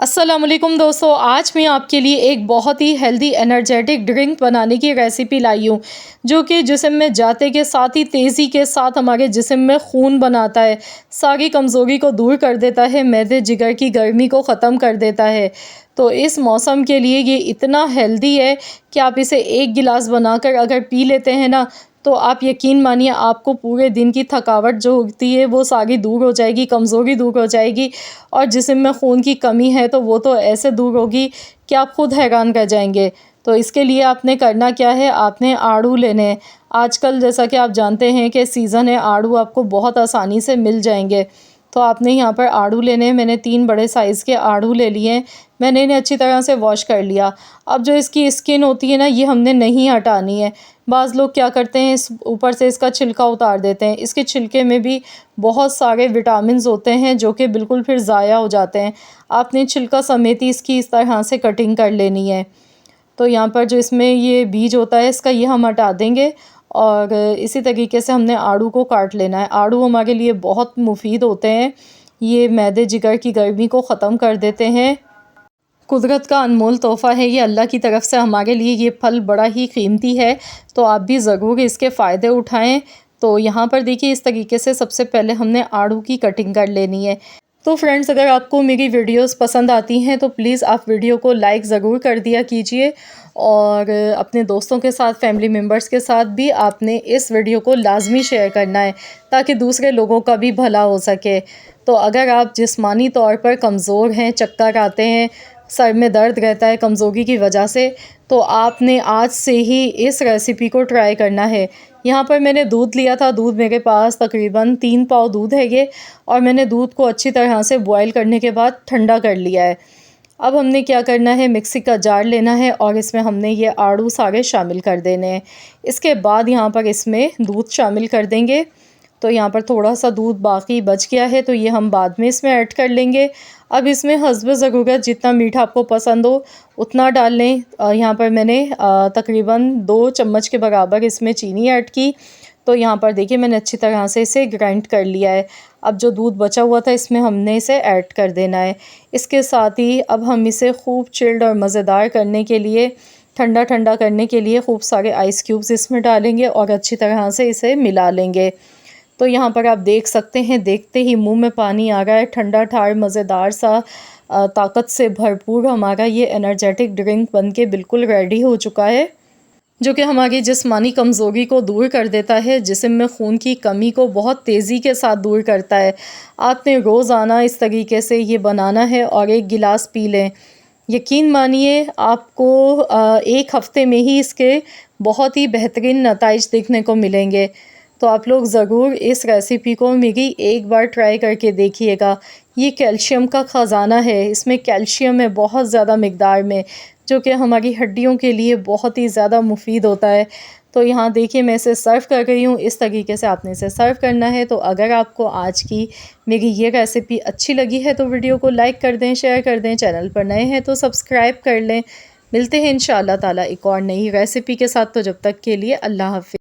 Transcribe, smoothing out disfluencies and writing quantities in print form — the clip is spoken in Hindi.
अस्सलाम वालेकुम दोस्तों, आज मैं आपके लिए एक बहुत ही हेल्दी एनर्जेटिक ड्रिंक बनाने की रेसिपी लाई हूँ जो कि जिस्म में जाते के साथ ही तेज़ी के साथ हमारे जिस्म में खून बनाता है, सारी कमज़ोरी को दूर कर देता है, मैदे जिगर की गर्मी को ख़त्म कर देता है। तो इस मौसम के लिए ये इतना हेल्दी है कि आप इसे एक गिलास बनाकर अगर पी लेते हैं ना, तो आप यकीन मानिए आपको पूरे दिन की थकावट जो होती है वो सारी दूर हो जाएगी, कमज़ोरी दूर हो जाएगी और जिस्म में खून की कमी है तो वो तो ऐसे दूर होगी कि आप खुद हैरान कर जाएंगे। तो इसके लिए आपने करना क्या है, आपने आड़ू लेने हैं। आजकल जैसा कि आप जानते हैं कि सीज़न है, आड़ू आपको बहुत आसानी से मिल जाएंगे। तो आपने यहाँ पर आड़ू लेने हैं। मैंने 3 बड़े साइज़ के आड़ू ले लिए हैं। मैंने इन्हें अच्छी तरह से वॉश कर लिया। अब जो इसकी स्किन होती है ना, ये हमने नहीं हटानी है। बाज़ लोग क्या करते हैं, इस ऊपर से इसका छिलका उतार देते हैं। इसके छिलके में भी बहुत सारे विटामिन्स होते हैं जो कि बिल्कुल फिर ज़ाया हो जाते हैं। आपने छिलका समेत ही इसकी इस तरह से कटिंग कर लेनी है। तो यहाँ पर जो इसमें ये बीज होता है इसका, ये हम हटा देंगे और इसी तरीके से हमने आड़ू को काट लेना है। आड़ू हमारे लिए बहुत मुफीद होते हैं। ये मैदे जिगर की गर्मी को ख़त्म कर देते हैं। कुदरत का अनमोल तोहफ़ा है ये, अल्लाह की तरफ से हमारे लिए ये फल बड़ा ही कीमती है। तो आप भी ज़रूर इसके फ़ायदे उठाएं। तो यहाँ पर देखिए, इस तरीके से सबसे पहले हमने आड़ू की कटिंग कर लेनी है। तो फ्रेंड्स, अगर आपको मेरी वीडियोस पसंद आती हैं तो प्लीज़ आप वीडियो को लाइक ज़रूर कर दिया कीजिए और अपने दोस्तों के साथ, फैमिली मेम्बर्स के साथ भी आपने इस वीडियो को लाजमी शेयर करना है ताकि दूसरे लोगों का भी भला हो सके। तो अगर आप जिस्मानी तौर पर कमज़ोर हैं, चक्कर आते हैं, सर में दर्द रहता है कमज़ोरी की वजह से, तो आपने आज से ही इस रेसिपी को ट्राई करना है। यहाँ पर मैंने दूध लिया था। दूध मेरे पास तकरीबन 3 पाव दूध है ये, और मैंने दूध को अच्छी तरह से बॉईल करने के बाद ठंडा कर लिया है। अब हमने क्या करना है, मिक्सी का जार लेना है और इसमें हमने ये आड़ू सारे शामिल कर देने हैं। इसके बाद यहाँ पर इसमें दूध शामिल कर देंगे। तो यहाँ पर थोड़ा सा दूध बाकी बच गया है तो ये हम बाद में इसमें ऐड कर लेंगे। अब इसमें हस्ब ज़रूरत जितना मीठा आपको पसंद हो उतना डाल लें। यहाँ पर मैंने तकरीबन 2 चम्मच के बराबर इसमें चीनी ऐड की। तो यहाँ पर देखिए, मैंने अच्छी तरह से इसे ग्राइंड कर लिया है। अब जो दूध बचा हुआ था इसमें हमने इसे ऐड कर देना है। इसके साथ ही अब हम इसे खूब चिल्ड और मज़ेदार करने के लिए, ठंडा ठंडा करने के लिए खूब सारे आइस क्यूब्स इसमें डालेंगे और अच्छी तरह से इसे मिला लेंगे। तो यहाँ पर आप देख सकते हैं, देखते ही मुंह में पानी आ रहा है। ठंडा ठार मज़ेदार सा, ताकत से भरपूर हमारा ये एनर्जेटिक ड्रिंक बनके बिल्कुल रेडी हो चुका है, जो कि हमारी जिस्मानी कमज़ोरी को दूर कर देता है, जिस्म में खून की कमी को बहुत तेज़ी के साथ दूर करता है। आपने रोज़ाना इस तरीके से ये बनाना है और एक गिलास पी लें। यकीन मानिए आपको 1 हफ़्ते में ही इसके बहुत ही बेहतरीन नताइज देखने को मिलेंगे। तो आप लोग ज़रूर इस रेसिपी को मेरी एक बार ट्राई करके देखिएगा। ये कैल्शियम का ख़जाना है, इसमें कैल्शियम है बहुत ज़्यादा मिक़दार में, जो कि हमारी हड्डियों के लिए बहुत ही ज़्यादा मुफीद होता है। तो यहाँ देखिए, मैं इसे सर्व कर रही हूँ। इस तरीके से आपने इसे सर्व करना है। तो अगर आपको आज की मेरी ये रेसिपी अच्छी लगी है तो वीडियो को लाइक कर दें, शेयर कर दें। चैनल पर नए हैं तो सब्सक्राइब कर लें। मिलते हैं इंशाअल्लाह ताला एक और नई रेसिपी के साथ। तो जब तक के लिए अल्लाह हाफ़िज़।